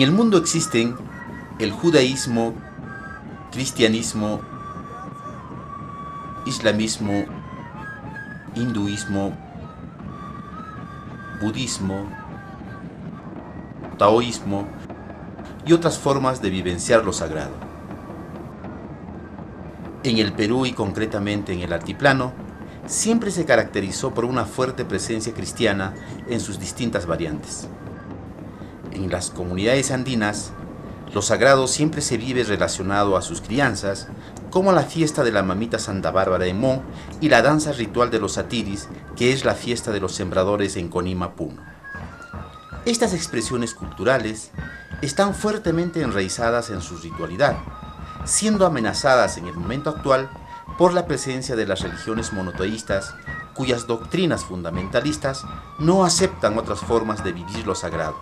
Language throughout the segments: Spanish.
En el mundo existen el judaísmo, cristianismo, islamismo, hinduismo, budismo, taoísmo y otras formas de vivenciar lo sagrado. En el Perú y concretamente en el altiplano, siempre se caracterizó por una fuerte presencia cristiana en sus distintas variantes. En las comunidades andinas, lo sagrado siempre se vive relacionado a sus crianzas, como la fiesta de la mamita Santa Bárbara de Mo y la danza ritual de los satiris, que es la fiesta de los sembradores en Conima, Puno. Estas expresiones culturales están fuertemente enraizadas en su ritualidad, siendo amenazadas en el momento actual por la presencia de las religiones monoteístas, cuyas doctrinas fundamentalistas no aceptan otras formas de vivir lo sagrado.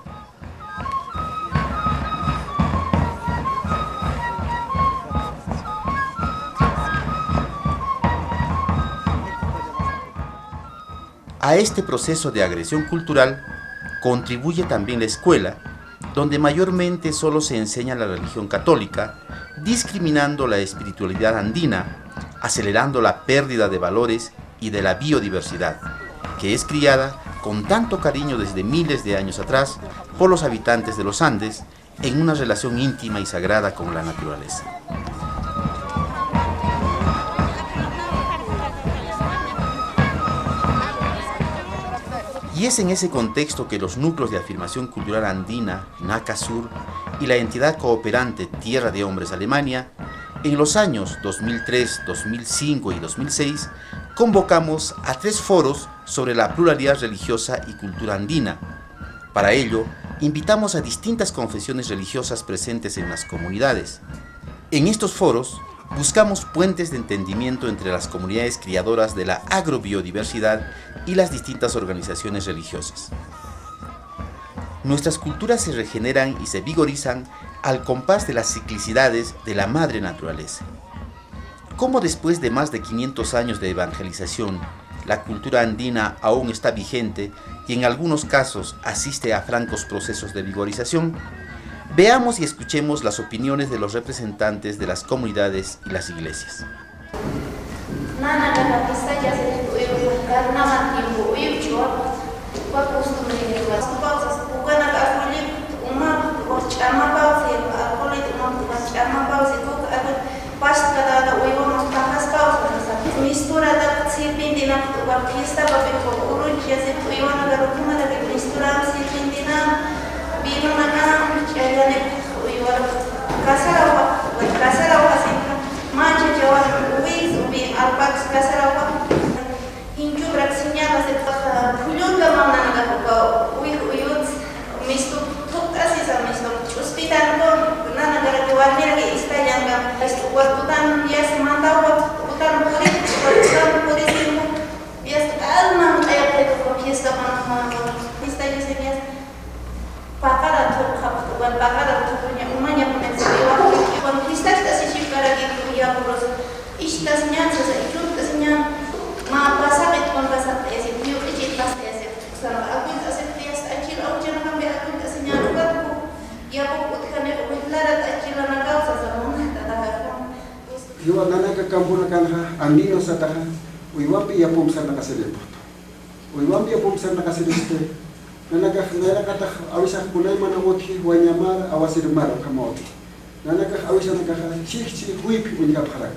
A este proceso de agresión cultural contribuye también la escuela, donde mayormente solo se enseña la religión católica, discriminando la espiritualidad andina, acelerando la pérdida de valores y de la biodiversidad, que es criada con tanto cariño desde miles de años atrás por los habitantes de los Andes en una relación íntima y sagrada con la naturaleza. Y es en ese contexto que los núcleos de afirmación cultural andina, NACASUR, y la entidad cooperante Tierra de Hombres Alemania, en los años 2003, 2005 y 2006, convocamos a 3 foros sobre la pluralidad religiosa y cultura andina. Para ello, invitamos a distintas confesiones religiosas presentes en las comunidades. En estos foros, buscamos puentes de entendimiento entre las comunidades criadoras de la agrobiodiversidad y las distintas organizaciones religiosas. Nuestras culturas se regeneran y se vigorizan al compás de las ciclicidades de la madre naturaleza. ¿Cómo después de más de 500 años de evangelización, la cultura andina aún está vigente y en algunos casos asiste a francos procesos de vigorización? Veamos y escuchemos las opiniones de los representantes de las comunidades y las iglesias. Yo nanaka kampuna kanha andino sataha uiwampi yapum sana kaselepo uiwampi yapum sana kaseleste nanaka kata awisa kunai mana woti wanyamar awasir mar kamoti nanaka awisa naka chichi huipi unika phara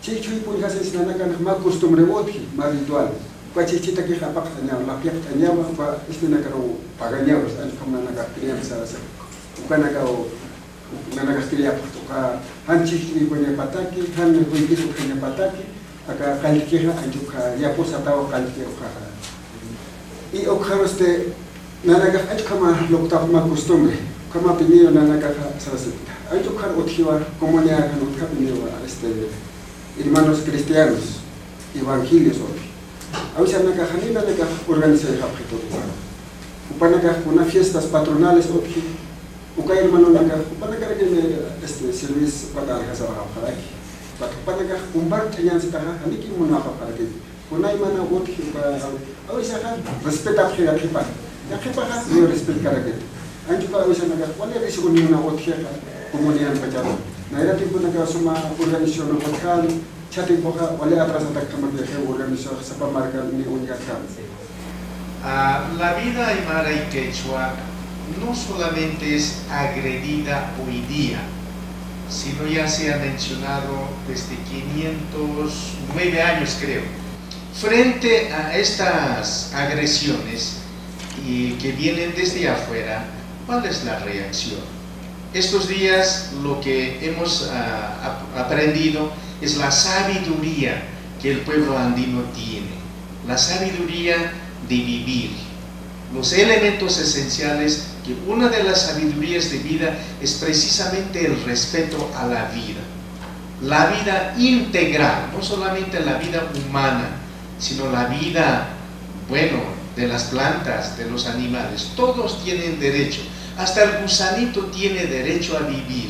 chichi punika ses nanaka ma costumbre woti ma ritual kwa chichi taki khapak tanya la piak tanya ba istina karo paganya was an kamna naka kriya sara sa ukana ka nanaka kriya ka hanchi ni punya pataki han ni punya pataki aka kalkira anjuka ya posatao kalkira ka y okharoste nanaka kama lokta ma costumbre kama pinio nanaka sarasita anjuka othiwa comunidad kan otka pinio hermanos cristianos evangelios hoy awisa nanaka hanina nanaka organizar habito upanaka una fiestas patronales hoy ukay hermano nanaka upanaka que servicio para casa para aquí upanaka umbar tanyan sitaha haniki munaka para que kunai mana hoy awisa kan respeta ya kipa yo respeto cara que anjuka awisa naga wala risi ko niyo na othiya ka komunian pajama na ira tipo naga suma organisasyon ng hotel chati boka wala atrasa tak kamagya ke organisasyon sa pamarka ni unyatan. La vida aymara y quechua no solamente es agredida hoy día, sino ya se ha mencionado desde 509 años creo. Frente a estas agresiones y que vienen desde afuera, ¿cuál es la reacción? Estos días lo que hemos aprendido es la sabiduría que el pueblo andino tiene, la sabiduría de vivir, los elementos esenciales, que una de las sabidurías de vida es precisamente el respeto a la vida integral, no solamente la vida humana, sino la vida, bueno, de las plantas, de los animales. Todos tienen derecho, hasta el gusanito tiene derecho a vivir,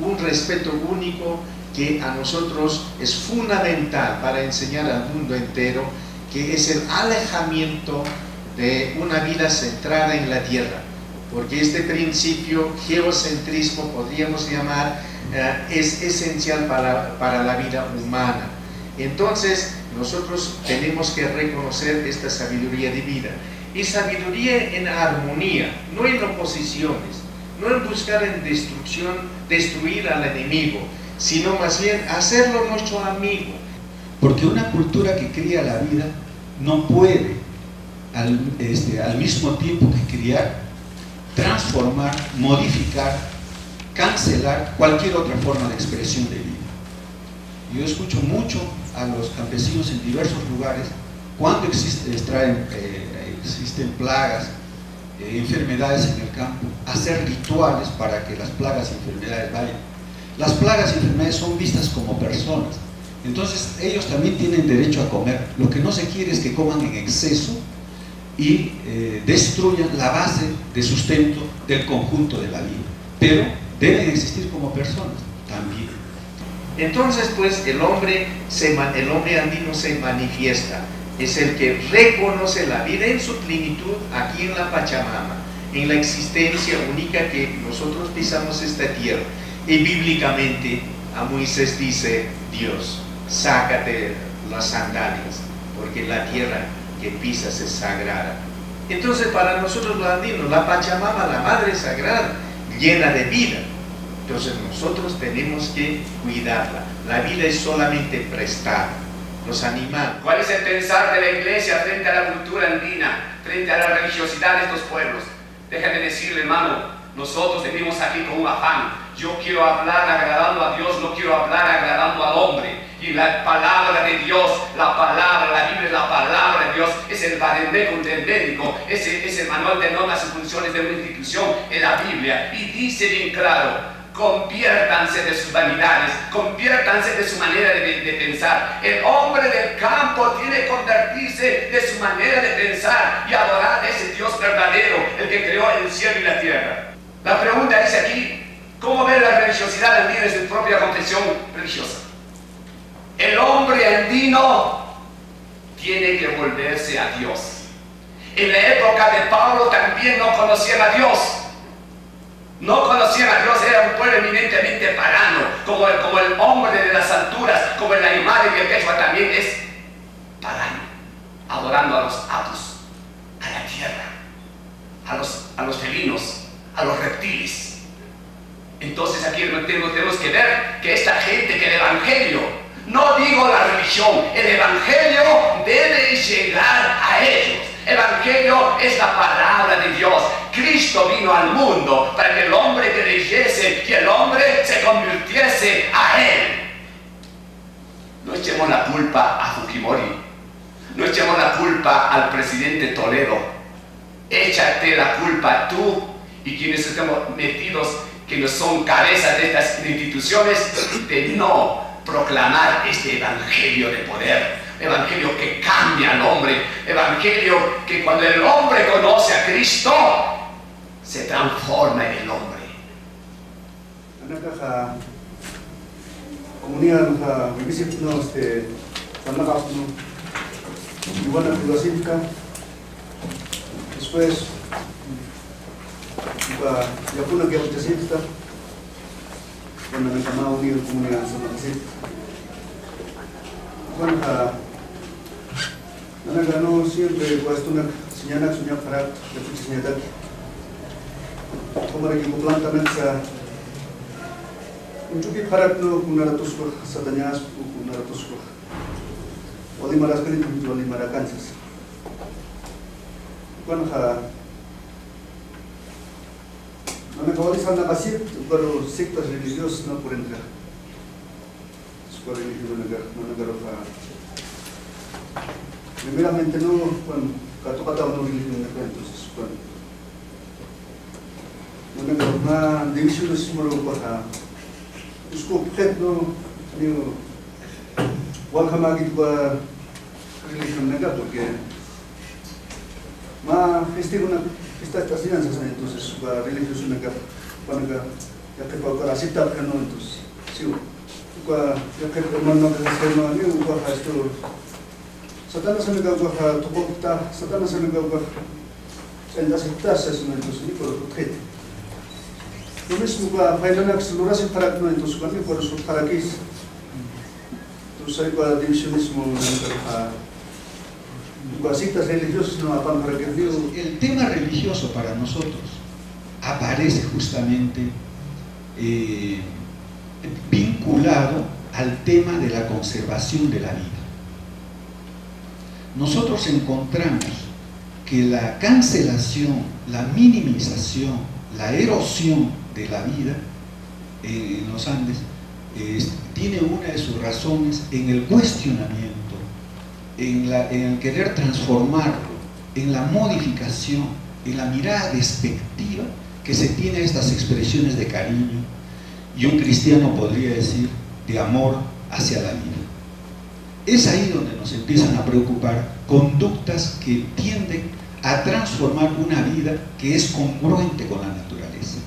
un respeto único que a nosotros es fundamental para enseñar al mundo entero, que es el alejamiento de una vida centrada en la tierra, porque este principio geocentrismo, podríamos llamar, es esencial para la vida humana. Entonces nosotros tenemos que reconocer esta sabiduría de vida, y sabiduría en armonía, no en oposiciones, no en buscar en destruir al enemigo, sino más bien hacerlo nuestro amigo. Porque una cultura que cría la vida no puede al mismo tiempo que criar, transformar, modificar, cancelar cualquier otra forma de expresión de vida. Yo escucho mucho a los campesinos en diversos lugares cuando existen plagas, enfermedades en el campo, hacer rituales para que las plagas y enfermedades vayan. Las plagas y enfermedades son vistas como personas, entonces ellos también tienen derecho a comer. Lo que no se quiere es que coman en exceso y destruyan la base de sustento del conjunto de la vida, pero deben existir como personas también. Entonces pues el hombre andino se manifiesta, es el que reconoce la vida en su plenitud aquí en la Pachamama, en la existencia única que nosotros pisamos esta tierra. Y bíblicamente a Moisés dice Dios: sácate las sandalias, porque la tierra que pisas es sagrada. Entonces para nosotros los andinos, la Pachamama, la madre sagrada, llena de vida. Entonces nosotros tenemos que cuidarla. La vida es solamente prestada. Los animales. ¿Cuál es el pensar de la iglesia frente a la cultura andina, frente a la religiosidad de estos pueblos? Déjame decirle, hermano, nosotros venimos aquí con un afán. Yo quiero hablar agradando a Dios, no quiero hablar agradando al hombre. Y la palabra de Dios, la Biblia es la palabra de Dios, es el vademecum del médico, es el manual de normas y funciones de una institución en la Biblia. Y dice bien claro: conviértanse de sus vanidades, conviértanse de su manera de pensar. El hombre del campo tiene que convertirse de su manera de pensar y adorar a ese Dios verdadero, el que creó el cielo y la tierra. La pregunta es aquí: ¿cómo ve la religiosidad andina en su propia confesión religiosa? El hombre andino tiene que volverse a Dios. En la época de Pablo también no conocían a Dios. No conocían a Dios, era un pueblo eminentemente pagano, como el hombre de las alturas, como el aymara y el quechua también es pagano, adorando a los atos, a la tierra, a los felinos, a los reptiles. Entonces aquí tenemos que ver que esta gente, que el evangelio, no digo la religión, el evangelio debe llegar a ellos. El evangelio es la palabra de Dios. Cristo vino al mundo para que el hombre creyese y el hombre se convirtiese a Él. No echemos la culpa a Fujimori, no echemos la culpa al presidente Toledo. Échate la culpa tú y quienes estamos metidos, que no son cabezas de estas instituciones, de no proclamar este evangelio de poder. Evangelio que cambia al hombre, evangelio que cuando el hombre conoce a Cristo se transforma en el hombre. Comunidad después ya puna que usted está cuando me llamaba unido comunidad bueno ana ganó siempre cuesta una señala sunya para de tu señala como que planta mensa un chupi para no una tus satanas una tus Oli maras kali tu oli maracansas bueno no me acabo de saber así, pero sectas religiosas no por entrar. Escuela religiosa no agarra. Primeramente no, cuando catocata no religión entonces cuando no me agarra una división es muy baja. उसको objeto no digo igual jamás que va religión nega porque más estas enseñanzas entonces la religión nega cuando ya que para aceptar que no entonces sí ya que hermano que se no ni un baja esto Satanás se nega baja tocota Satanás se nega baja el aceptarse eso entonces ni por objeto lo mismo para bailar lo hace para no entonces cuando por eso para qué entonces hay para divisionismo citas religiosas no apan para que el tema religioso para nosotros aparece justamente vinculado al tema de la conservación de la vida. Nosotros encontramos que la cancelación, la minimización, la erosión de la vida en los Andes tiene una de sus razones en el cuestionamiento, en el querer transformarlo, en la modificación, en la mirada despectiva que se tiene a estas expresiones de cariño y un cristiano podría decir de amor hacia la vida. Es ahí donde nos empiezan a preocupar conductas que tienden a transformar una vida que es congruente con la naturaleza.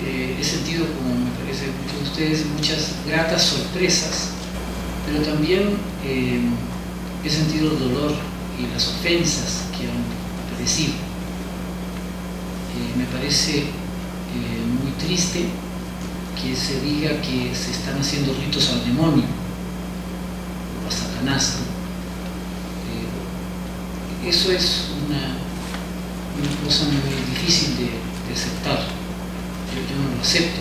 He sentido, como me parece muchos de ustedes, muchas gratas sorpresas, pero también he sentido el dolor y las ofensas que han padecido. Me parece muy triste que se diga que se están haciendo ritos al demonio o a Satanás. Eso es una cosa muy difícil de aceptar. Yo no lo acepto.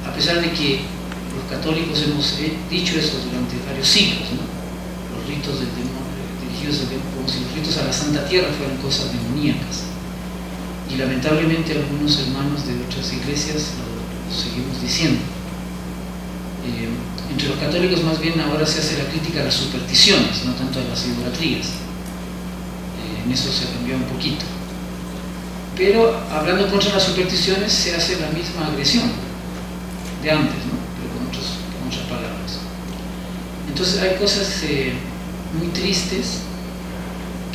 A pesar de que los católicos hemos dicho eso durante varios siglos, ¿no? Los ritos del demonio, dirigidos como si los ritos a la Santa Tierra fueran cosas demoníacas. Y lamentablemente algunos hermanos de otras iglesias lo seguimos diciendo. Entre los católicos más bien ahora se hace la crítica a las supersticiones, no tanto a las idolatrías. En eso se cambió un poquito. Pero hablando contra las supersticiones se hace la misma agresión de antes, ¿no? Pero con otras palabras. Entonces hay cosas muy tristes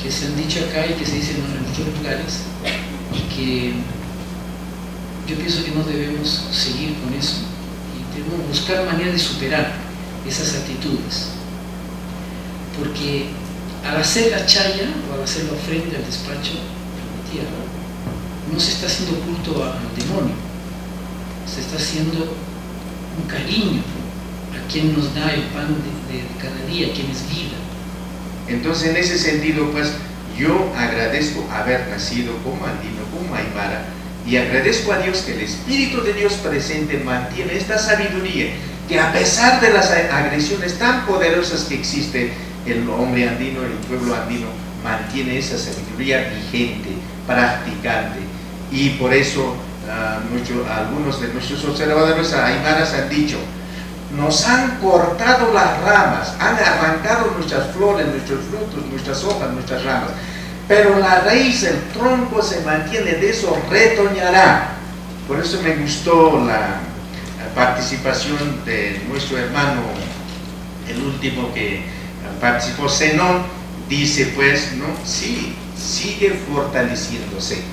que se han dicho acá y que se dicen en otros lugares, y que yo pienso que no debemos seguir con eso y debemos buscar maneras de superar esas actitudes, porque al hacer la chaya o al hacer la ofrenda al despacho de la tierra no se está haciendo culto al demonio, se está haciendo un cariño a quien nos da el pan de cada día, quien es vida. Entonces, en ese sentido, pues, yo agradezco haber nacido como andino, como aymara, y agradezco a Dios que el Espíritu de Dios presente mantiene esta sabiduría, que a pesar de las agresiones tan poderosas que existe, el hombre andino, el pueblo andino, mantiene esa sabiduría vigente, practicante, y por eso algunos de nuestros observadores aymaras han dicho: nos han cortado las ramas, han arrancado nuestras flores, nuestros frutos, nuestras hojas, nuestras ramas, pero la raíz, el tronco se mantiene, de eso retoñará. Por eso me gustó la participación de nuestro hermano, el último que participó, Zenón, dice pues, ¿no? Sí, sigue fortaleciéndose,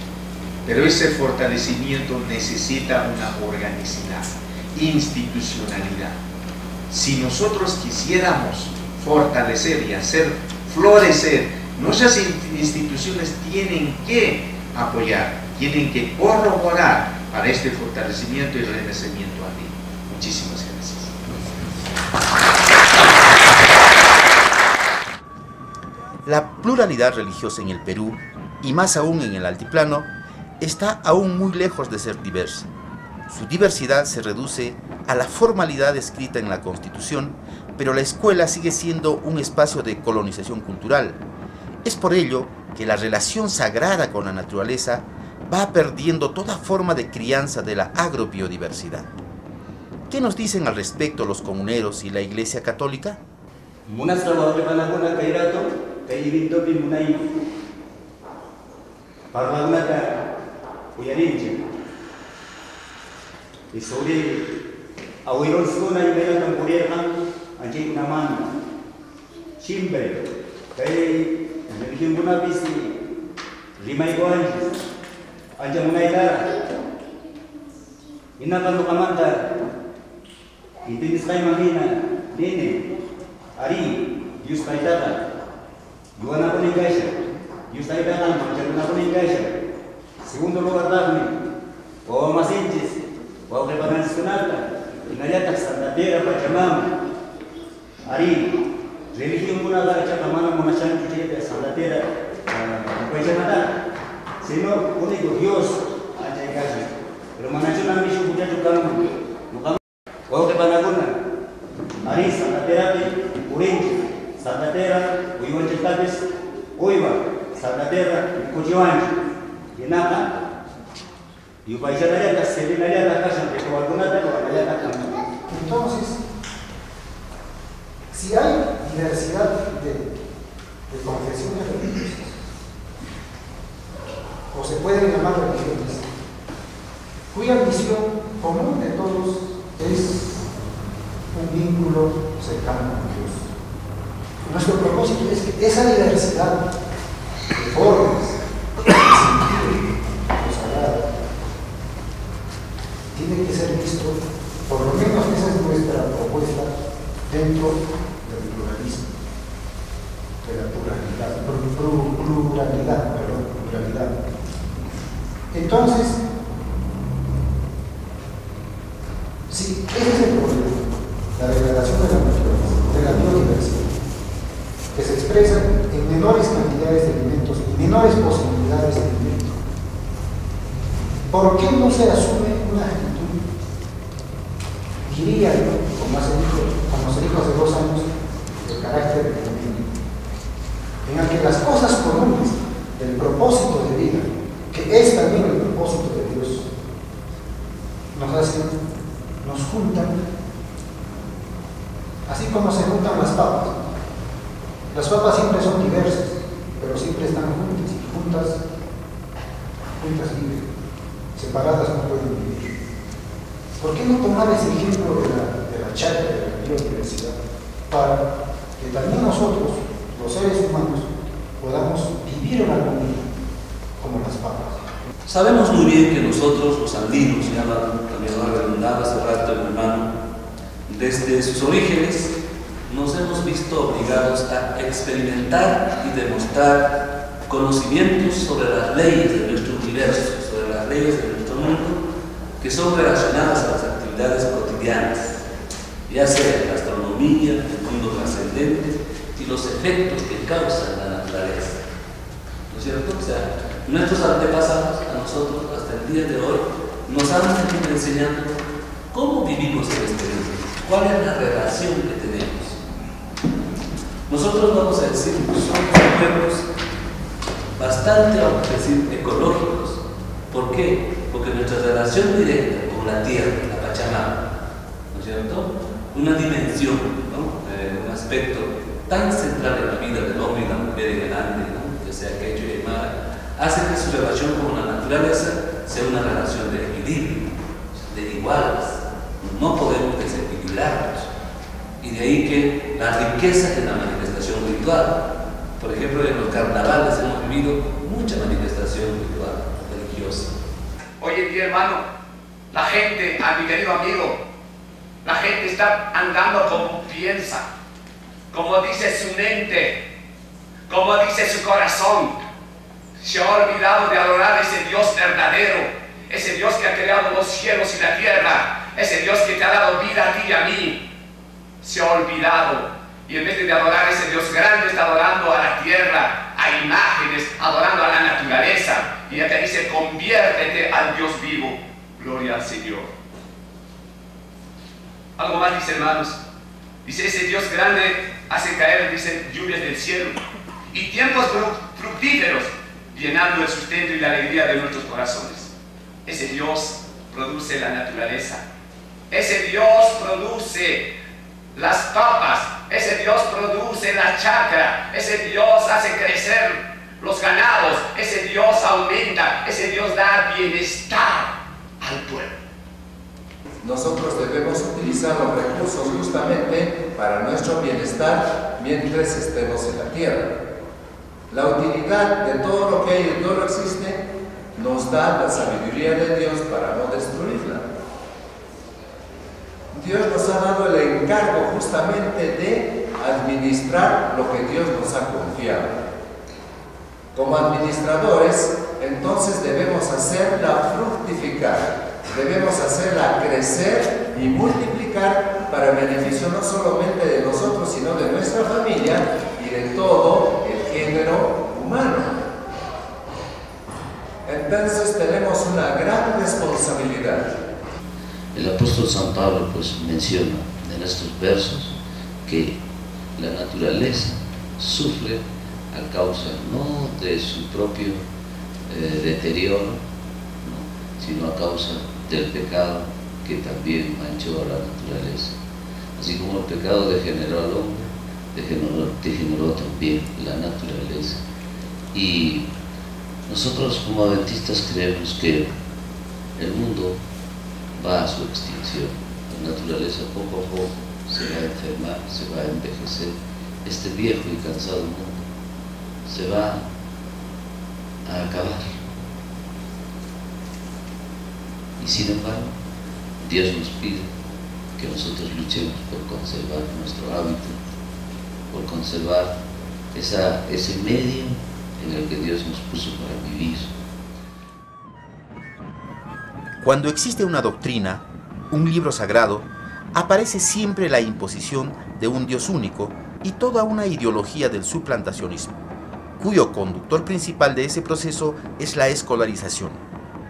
pero ese fortalecimiento necesita una organicidad, institucionalidad. Si nosotros quisiéramos fortalecer y hacer florecer, nuestras instituciones tienen que apoyar, tienen que corroborar para este fortalecimiento y renacimiento andino. Muchísimas gracias. La pluralidad religiosa en el Perú, y más aún en el altiplano, está aún muy lejos de ser diversa. Su diversidad se reduce a la formalidad escrita en la Constitución, pero la escuela sigue siendo un espacio de colonización cultural. Es por ello que la relación sagrada con la naturaleza va perdiendo toda forma de crianza de la agrobiodiversidad. ¿Qué nos dicen al respecto los comuneros y la Iglesia Católica? Segundo lugar, Dagni, o Masinches, o Repagan Sonata, Inayata, Santa Tierra, Pachamama, Ari, religión una de la Chacamana, Monachan, Santa Tierra, Pachamada, sino único Dios, Achaycashi, pero Monachana Mishu, Muchacho Campo, o Repanaguna, Ari, Santa Tierra, Urinchi, Santa Tierra, Uiwanchetates, Uiva, Santa Tierra, Cochiwanchi. Entonces, si hay diversidad de confesiones religiosas, o se pueden llamar religiones, cuya misión común de todos es un vínculo cercano con Dios. Nuestro propósito es que esa diversidad de formas, tiene que ser visto, por lo menos esa es nuestra propuesta, dentro del pluralismo, de la pluralidad. Entonces, sí, ese es el problema, la degradación de la biodiversidad, que se expresa en menores cantidades de alimentos y menores posibilidades de alimento. ¿Por qué no se asume una actitud, diría yo, como se dijo hace 2 años, de carácter económico, en el que las cosas comunes del propósito de vida, que es también el propósito de Dios, nos juntan, así como se juntan las papas. Las papas siempre son diversas, pero siempre están juntas y juntas viven. Separadas no pueden vivir. ¿Por qué no tomar ese ejemplo de la charla de la biodiversidad para que también nosotros, los seres humanos, podamos vivir en armonía como las papas? Sabemos muy bien que nosotros, los andinos, ya también lo ha redundado hace rato el hermano, desde sus orígenes nos hemos visto obligados a experimentar y demostrar conocimientos sobre las leyes de nuestro universo, sobre las leyes de nuestro mundo, que son relacionadas a las actividades cotidianas, ya sea en la astronomía, el mundo trascendente y los efectos que causa la naturaleza. ¿No es cierto? O sea, nuestros antepasados, a nosotros, hasta el día de hoy, nos han venido enseñando cómo vivimos en este mundo, cuál es la relación que tenemos. Nosotros vamos a decir, somos pueblos bastante, vamos a decir, ecológicos. ¿Por qué? Porque nuestra relación directa con la tierra, la Pachamama, ¿no es cierto? Una dimensión, ¿no? Un aspecto tan central en la vida del hombre y la mujer en el Ande, ¿no? Que sea Quechua y Aymara, hace que su relación con la naturaleza sea una relación de equilibrio, de iguales. No podemos desequilibrarnos. Y de ahí que la riqueza de la manifestación ritual. Por ejemplo, en los carnavales hemos vivido mucha manifestación ritual, religiosa. Hoy en día, hermano, la gente, a mi querido amigo, la gente está andando como piensa, como dice su mente, como dice su corazón. Se ha olvidado de adorar a ese Dios verdadero, ese Dios que ha creado los cielos y la tierra, ese Dios que te ha dado vida a ti y a mí. Se ha olvidado, y en vez de adorar a ese Dios grande, está adorando a la tierra, a imágenes, adorando a la naturaleza. Y ya te dice, conviértete al Dios vivo. Gloria al Señor. Algo más dice, hermanos. Dice, ese Dios grande hace caer, dice, lluvias del cielo y tiempos fructíferos, llenando el sustento y la alegría de nuestros corazones. Ese Dios produce la naturaleza. Ese Dios produce las papas. Ese Dios produce la chacra. Ese Dios hace crecer los ganados. Ese Dios aumenta. Ese Dios da bienestar al pueblo. Nosotros debemos utilizar los recursos justamente para nuestro bienestar mientras estemos en la tierra. La utilidad de todo lo que hay y todo lo que existe nos da la sabiduría de Dios para no destruirla. Dios nos ha dado el encargo justamente de administrar lo que Dios nos ha confiado. Como administradores, entonces debemos hacerla fructificar, debemos hacerla crecer y multiplicar para beneficio no solamente de nosotros, sino de nuestra familia y de todo el género humano. Entonces tenemos una gran responsabilidad. El apóstol San Pablo pues menciona en estos versos que la naturaleza sufre a causa no de su propio deterioro, ¿no?, sino a causa del pecado que también manchó a la naturaleza. Así como el pecado degeneró al hombre, degeneró también la naturaleza. Y nosotros como adventistas creemos que el mundo va a su extinción. La naturaleza poco a poco se va a enfermar, se va a envejecer. Este viejo y cansado mundo se va a acabar. Y sin embargo, Dios nos pide que nosotros luchemos por conservar nuestro hábito, por conservar ese medio en el que Dios nos puso para vivir. Cuando existe una doctrina, un libro sagrado, aparece siempre la imposición de un Dios único y toda una ideología del suplantacionismo, cuyo conductor principal de ese proceso es la escolarización.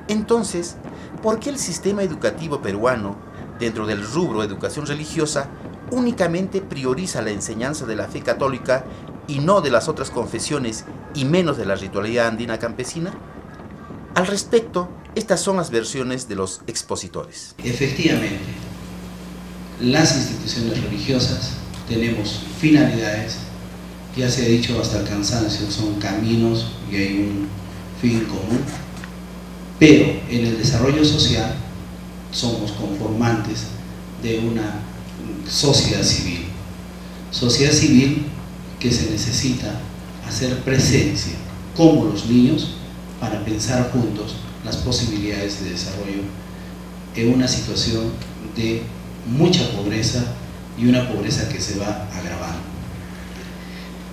Entonces, ¿por qué el sistema educativo peruano, dentro del rubro educación religiosa, únicamente prioriza la enseñanza de la fe católica y no de las otras confesiones y menos de la ritualidad andina campesina? Al respecto, estas son las versiones de los expositores. Efectivamente, las instituciones religiosas tenemos finalidades, ya se ha dicho hasta el cansancio, son caminos y hay un fin común, pero en el desarrollo social somos conformantes de una sociedad civil que se necesita hacer presencia como los niños para pensar juntos las posibilidades de desarrollo en una situación de mucha pobreza y una pobreza que se va agravando.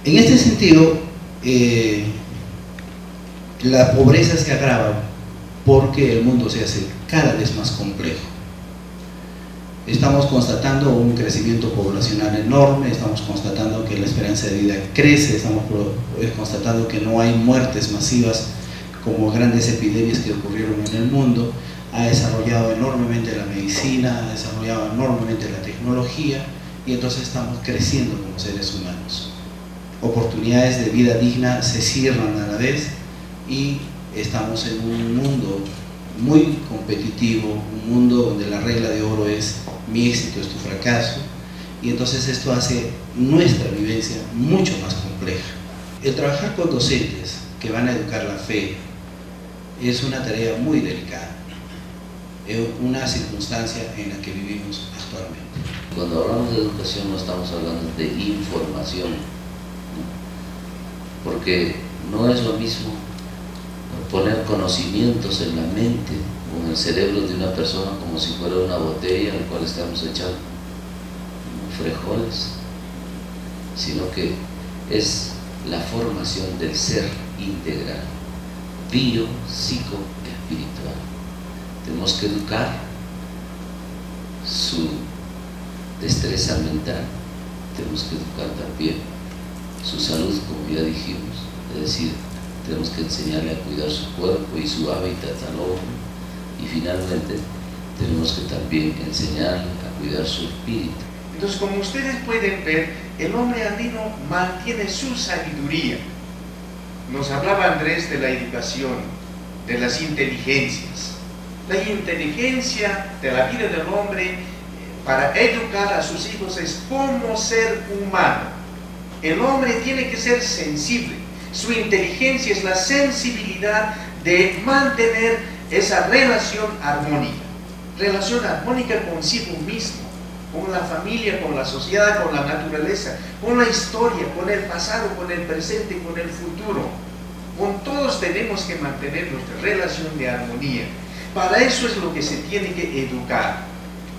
En este sentido, la pobreza se agrava porque el mundo se hace cada vez más complejo. Estamos constatando un crecimiento poblacional enorme, estamos constatando que la esperanza de vida crece, estamos constatando que no hay muertes masivas como grandes epidemias que ocurrieron en el mundo. Ha desarrollado enormemente la medicina, ha desarrollado enormemente la tecnología y entonces estamos creciendo como seres humanos. Oportunidades de vida digna se cierran a la vez y estamos en un mundo muy competitivo, un mundo donde la regla de oro es mi éxito es tu fracaso, y entonces esto hace nuestra vivencia mucho más compleja. El trabajar con docentes que van a educar la fe es una tarea muy delicada, es una circunstancia en la que vivimos actualmente. Cuando hablamos de educación no estamos hablando de información, ¿no? Porque no es lo mismo poner conocimientos en la mente o en el cerebro de una persona como si fuera una botella al cual estamos echando frijoles, sino que es la formación del ser integral. bio, psico, espiritual. Tenemos que educar su destreza mental, tenemos que educar también su salud, como ya dijimos, es decir, tenemos que enseñarle a cuidar su cuerpo y su hábitat al hombre, y finalmente tenemos que también enseñarle a cuidar su espíritu. Entonces, como ustedes pueden ver, el hombre andino mantiene su sabiduría. Nos hablaba Andrés de la educación, de las inteligencias. La inteligencia de la vida del hombre para educar a sus hijos es cómo ser humano. El hombre tiene que ser sensible. Su inteligencia es la sensibilidad de mantener esa relación armónica consigo mismo, con la familia, con la sociedad, con la naturaleza, con la historia, con el pasado, con el presente, con el futuro. Con todos tenemos que mantener nuestra relación de armonía. Para eso es lo que se tiene que educar.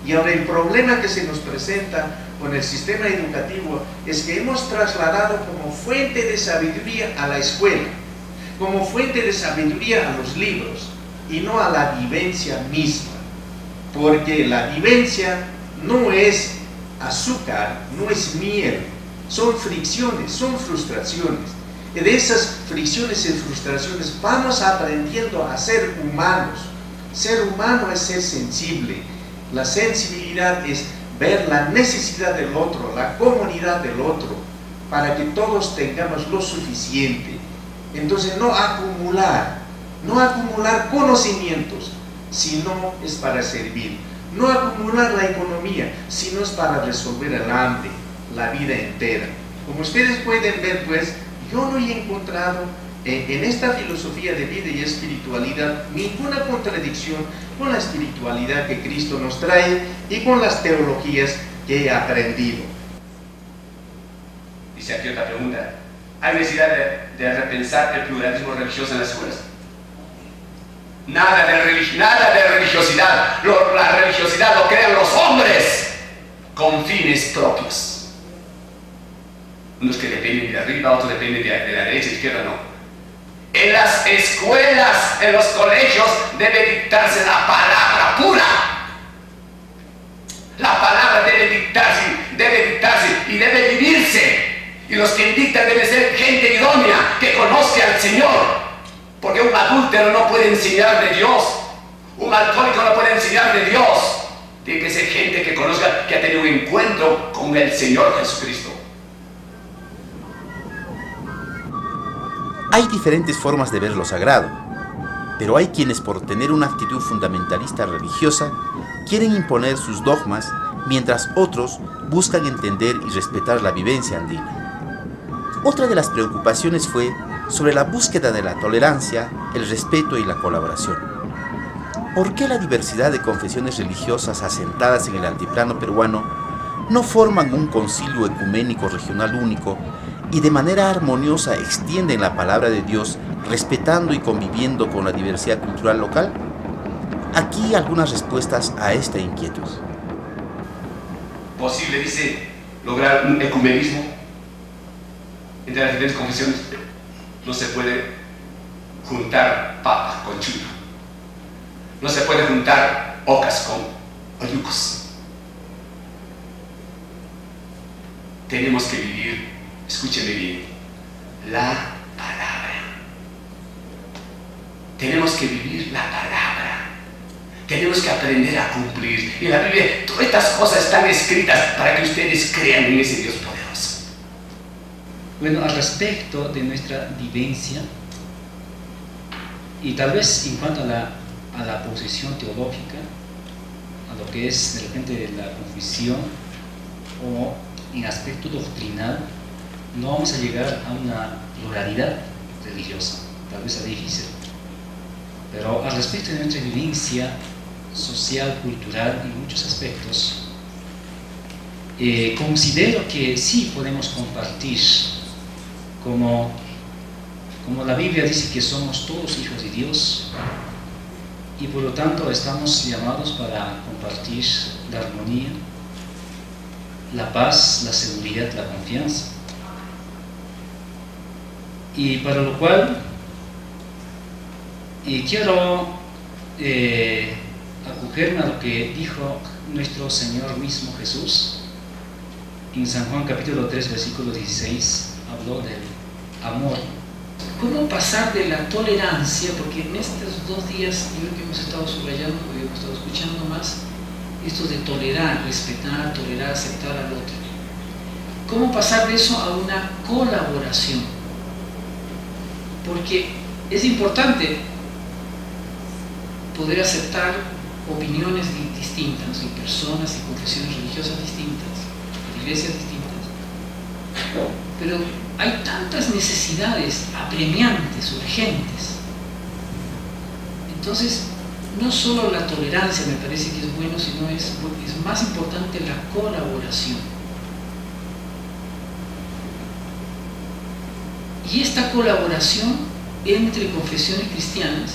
Y ahora el problema que se nos presenta con el sistema educativo es que hemos trasladado como fuente de sabiduría a la escuela, como fuente de sabiduría a los libros, y no a la vivencia misma. Porque la vivencia no es azúcar, no es miel, son fricciones, son frustraciones. Y de esas fricciones y frustraciones vamos aprendiendo a ser humanos. Ser humano es ser sensible. La sensibilidad es ver la necesidad del otro, la comunidad del otro, para que todos tengamos lo suficiente. Entonces no acumular conocimientos, sino es para servir. No acumular la economía, sino es para resolver el hambre, la vida entera. Como ustedes pueden ver, pues, yo no he encontrado en esta filosofía de vida y espiritualidad ninguna contradicción con la espiritualidad que Cristo nos trae y con las teologías que he aprendido. Dice aquí otra pregunta. ¿Hay necesidad de repensar el pluralismo religioso en las escuelas? Nada de religiosidad. La religiosidad lo crean los hombres con fines propios. Unos que dependen de arriba, otros dependen de la derecha, izquierda, no. En las escuelas, en los colegios, debe dictarse la palabra pura. La palabra debe dictarse y debe vivirse. Y los que dictan deben ser gente idónea, que conozca al Señor. Porque un adúltero no puede enseñar de Dios. Un alcohólico no puede enseñar de Dios. Tiene que ser gente que conozca, que ha tenido un encuentro con el Señor Jesucristo. Hay diferentes formas de ver lo sagrado, pero hay quienes por tener una actitud fundamentalista religiosa quieren imponer sus dogmas, mientras otros buscan entender y respetar la vivencia andina. Otra de las preocupaciones fue sobre la búsqueda de la tolerancia, el respeto y la colaboración. ¿Por qué la diversidad de confesiones religiosas asentadas en el altiplano peruano no forman un concilio ecuménico regional único y de manera armoniosa extienden la palabra de Dios, respetando y conviviendo con la diversidad cultural local? Aquí algunas respuestas a esta inquietud. Posible, dice, lograr un ecumenismo entre las diferentes confesiones. No se puede juntar papa con chulo. No se puede juntar ocas con oyucos. Tenemos que vivir, escúcheme bien, la palabra. Tenemos que vivir la palabra. Tenemos que aprender a cumplir. En la Biblia, todas estas cosas están escritas para que ustedes crean en ese Dios poderoso. Bueno, al respecto de nuestra vivencia, y tal vez en cuanto a la posición teológica, a lo que es de repente la confesión, o en aspecto doctrinal, no vamos a llegar a una pluralidad religiosa, tal vez sea difícil. Pero al respecto de nuestra vivencia social, cultural, en muchos aspectos, considero que sí podemos compartir, como la Biblia dice que somos todos hijos de Dios, y por lo tanto estamos llamados para compartir la armonía, la paz, la seguridad, la confianza. Y para lo cual Y quiero acogerme a lo que dijo nuestro Señor mismo Jesús en San Juan capítulo 3 versículo 16. Habló del amor. ¿Cómo pasar de la tolerancia? Porque en estos 2 días yo creo que hemos estado subrayando, hemos estado escuchando más esto de tolerar, respetar, tolerar, aceptar al otro. ¿Cómo pasar de eso a una colaboración? Porque es importante poder aceptar opiniones distintas, y personas y confesiones religiosas distintas, iglesias distintas. Pero hay tantas necesidades apremiantes, urgentes. Entonces, no solo la tolerancia me parece que es bueno, sino es más importante la colaboración. Y esta colaboración entre confesiones cristianas,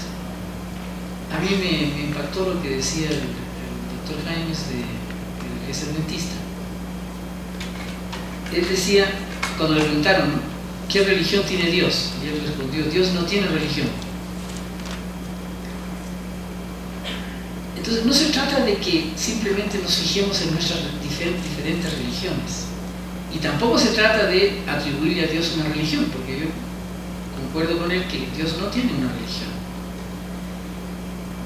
a mí me impactó lo que decía el doctor Jaimes de la Iglesia Adventista. Él decía, cuando le preguntaron, ¿no?, ¿qué religión tiene Dios? Y él respondió, Dios no tiene religión. Entonces no se trata de que simplemente nos fijemos en nuestras diferentes religiones, y tampoco se trata de atribuirle a Dios una religión, porque yo concuerdo con él que Dios no tiene una religión.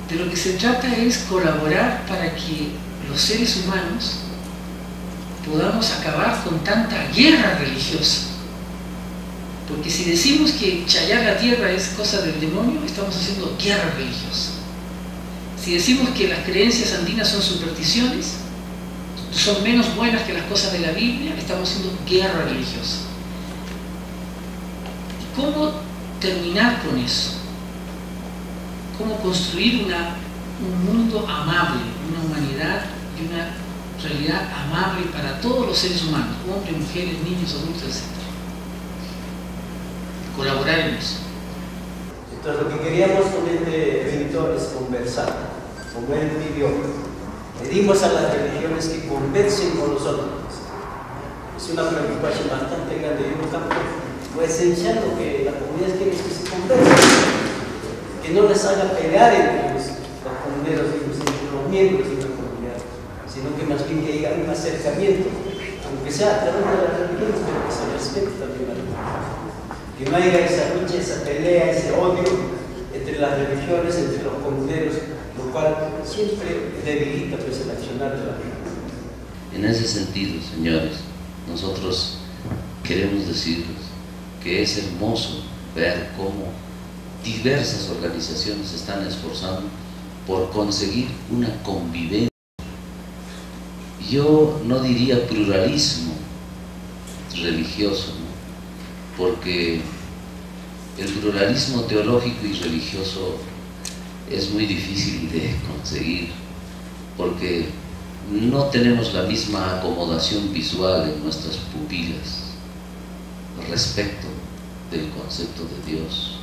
De lo que se trata es colaborar para que los seres humanos podamos acabar con tanta guerra religiosa. Porque si decimos que chayar la tierra es cosa del demonio, estamos haciendo guerra religiosa. Si decimos que las creencias andinas son supersticiones, son menos buenas que las cosas de la Biblia, estamos haciendo guerra religiosa. ¿Cómo terminar con eso? ¿Cómo construir un mundo amable, una humanidad y una realidad amable para todos los seres humanos, hombres, mujeres, niños, adultos, etc.? Colaborar en eso. Entonces lo que queríamos con este evento es conversar, como él pidió. Pedimos a las religiones que conversen con nosotros. Es una preocupación bastante grande. Yo tampoco, lo esencial lo que la comunidad quiere es que se conversen, que no les haga pelear entre los comuneros, entre los miembros de la comunidad, sino que más bien que haya un acercamiento, aunque sea a través de las religiones, pero que se respete también a la comunidad. Que no haya esa lucha, esa pelea, ese odio entre las religiones, entre los comuneros, lo cual siempre debilita pues, el accionar de la vida. En ese sentido, señores, nosotros queremos decirles que es hermoso ver cómo diversas organizaciones se están esforzando por conseguir una convivencia. Yo no diría pluralismo religioso, ¿no?, porque el pluralismo teológico y religioso es muy difícil de conseguir, porque no tenemos la misma acomodación visual en nuestras pupilas respecto del concepto de Dios,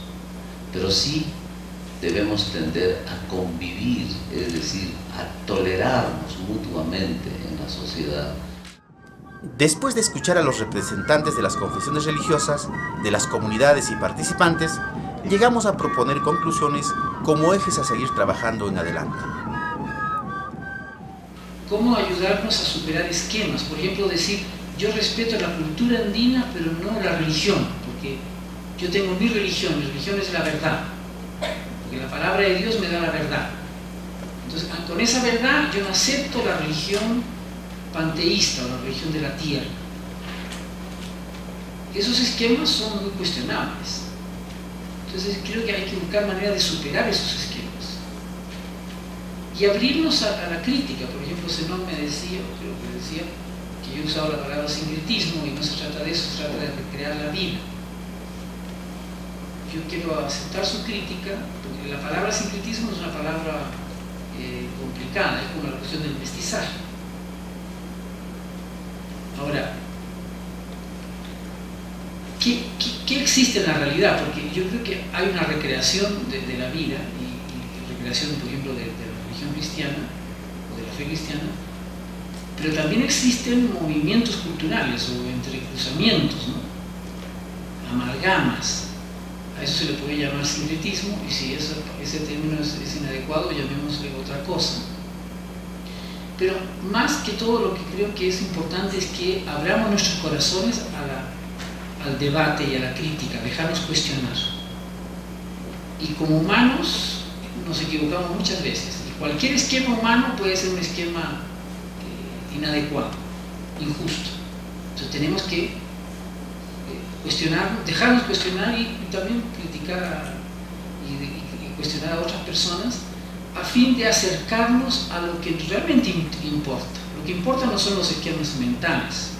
pero sí debemos tender a convivir, es decir, a tolerarnos mutuamente en la sociedad. Después de escuchar a los representantes de las confesiones religiosas, de las comunidades y participantes, llegamos a proponer conclusiones como ejes a seguir trabajando en adelante. ¿Cómo ayudarnos a superar esquemas? Por ejemplo, decir, yo respeto la cultura andina, pero no la religión, porque yo tengo mi religión es la verdad, porque la palabra de Dios me da la verdad. Entonces, con esa verdad yo no acepto la religión panteísta o la religión de la tierra. Esos esquemas son muy cuestionables. Entonces creo que hay que buscar manera de superar esos esquemas y abrirnos a la crítica. Por ejemplo, Zenón me decía, creo que decía, que yo he usado la palabra sincretismo, y no se trata de eso, se trata de recrear la vida. Yo quiero aceptar su crítica, porque la palabra sincretismo es una palabra complicada, es como la cuestión del mestizaje. Ahora, ¿qué existe en la realidad? Porque yo creo que hay una recreación de la vida y recreación, por ejemplo, de la religión cristiana o de la fe cristiana, pero también existen movimientos culturales o entrecruzamientos, ¿no?, amalgamas. A eso se le puede llamar sincretismo, y si ese término es inadecuado, llamémosle otra cosa. Pero más que todo, lo que creo que es importante es que abramos nuestros corazones al debate y a la crítica, dejarnos cuestionar. Y como humanos nos equivocamos muchas veces, y cualquier esquema humano puede ser un esquema inadecuado, injusto. Entonces tenemos que cuestionar, dejarnos cuestionar y también criticar y cuestionar a otras personas, a fin de acercarnos a lo que realmente importa. Lo que importa no son los esquemas mentales,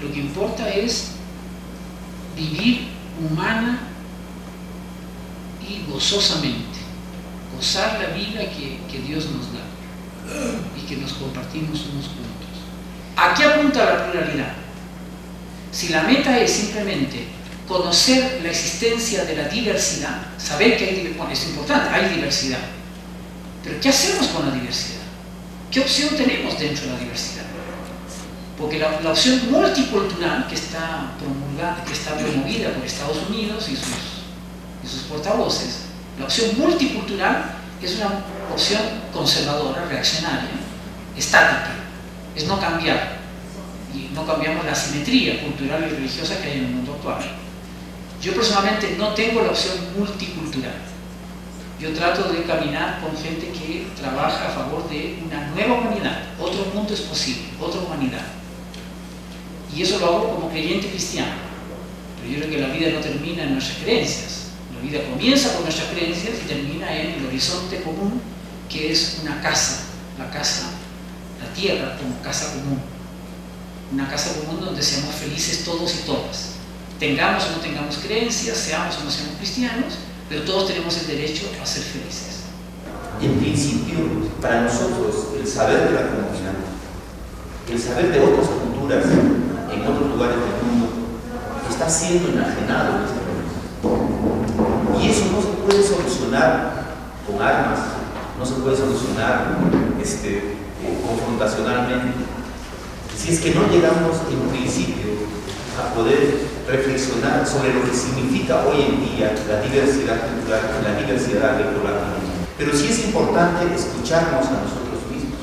lo que importa es vivir humana y gozosamente, gozar la vida que Dios nos da y que nos compartimos unos con otros. ¿A qué apunta la pluralidad? Si la meta es simplemente conocer la existencia de la diversidad, saber que hay diversidad, bueno, es importante, hay diversidad, pero ¿qué hacemos con la diversidad? ¿Qué opción tenemos dentro de la diversidad? Porque la opción multicultural que está promovida por Estados Unidos y sus portavoces, la opción multicultural es una opción conservadora, reaccionaria, estática, es no cambiar, y no cambiamos la asimetría cultural y religiosa que hay en el mundo actual. Yo personalmente no tengo la opción multicultural. Yo trato de caminar con gente que trabaja a favor de una nueva humanidad. Otro mundo es posible, otra humanidad. Y eso lo hago como creyente cristiano. Pero yo creo que la vida no termina en nuestras creencias. La vida comienza con nuestras creencias y termina en el horizonte común, que es una casa, la tierra como casa común. Una casa común donde seamos felices todos y todas. Tengamos o no tengamos creencias, seamos o no seamos cristianos, pero todos tenemos el derecho a ser felices. En principio, para nosotros, el saber de la comunidad, el saber de otras culturas en otros lugares del mundo, está siendo enajenado en este momento. Y eso no se puede solucionar con armas, no se puede solucionar confrontacionalmente. Si es que no llegamos en principio a poder reflexionar sobre lo que significa hoy en día la diversidad cultural, la diversidad electoral. Pero sí es importante escucharnos a nosotros mismos.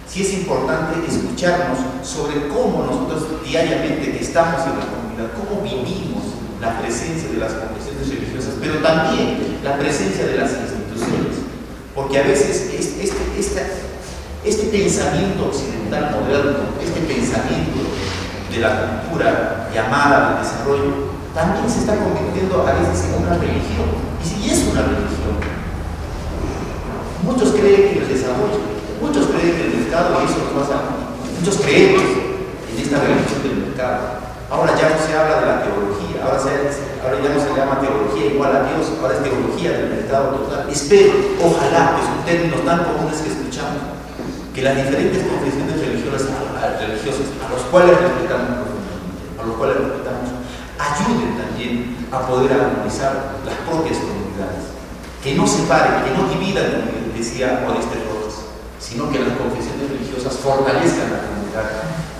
Sí es importante escucharnos sobre cómo nosotros diariamente que estamos en la comunidad, cómo vivimos la presencia de las confesiones religiosas, pero también la presencia de las instituciones. Porque a veces este pensamiento occidental moderno, este pensamiento de la cultura llamada de desarrollo, también se está convirtiendo a veces en una religión. Y si es una religión, muchos creen en el desarrollo, muchos creen en el mercado y eso nos pasa. Muchos creemos en esta religión del mercado. Ahora ya no se habla de la teología, ahora ya no se llama teología igual a Dios, ahora es teología del mercado total. Espero, ojalá, que son términos tan comunes que escuchamos, que las diferentes confesiones religiosas a los cuales respetamos, ayuden también a poder armonizar las propias comunidades, que no separen, que no dividan, como decía Oreste Rojas, sino que las confesiones religiosas fortalezcan la comunidad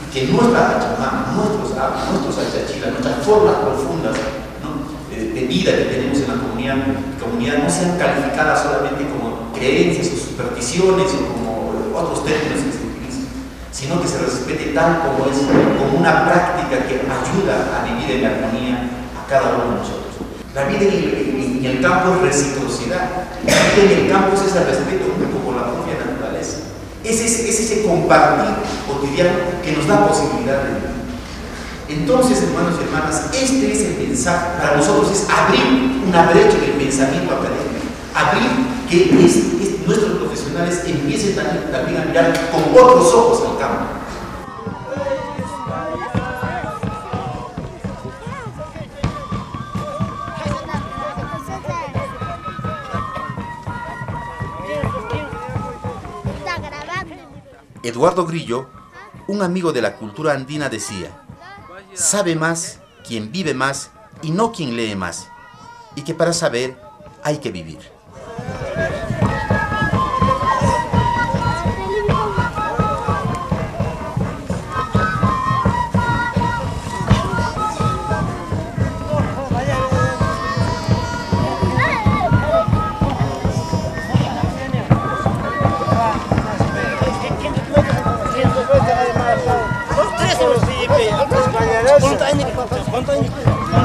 y que nuestra Pachamama, nuestros achachilas, nuestras formas profundas, ¿no?, de vida que tenemos en la comunidad no sean calificadas solamente como creencias o supersticiones o como otros términos que se utilizan, sino que se respete tal como es, como una práctica que ayuda a vivir en armonía a cada uno de nosotros. La vida en el campo es reciprocidad, la vida en el campo es ese respeto mutuo por la propia naturaleza, es ese compartir cotidiano que nos da posibilidad de vivir. Entonces, hermanos y hermanas, este es el mensaje para nosotros, es abrir una brecha en el pensamiento académico, abrir que nuestros profesionales empiecen también a mirar con otros ojos al campo. Eduardo Grillo, un amigo de la cultura andina, decía: sabe más quien vive más y no quien lee más, y que para saber hay que vivir. ¿Cuántos años?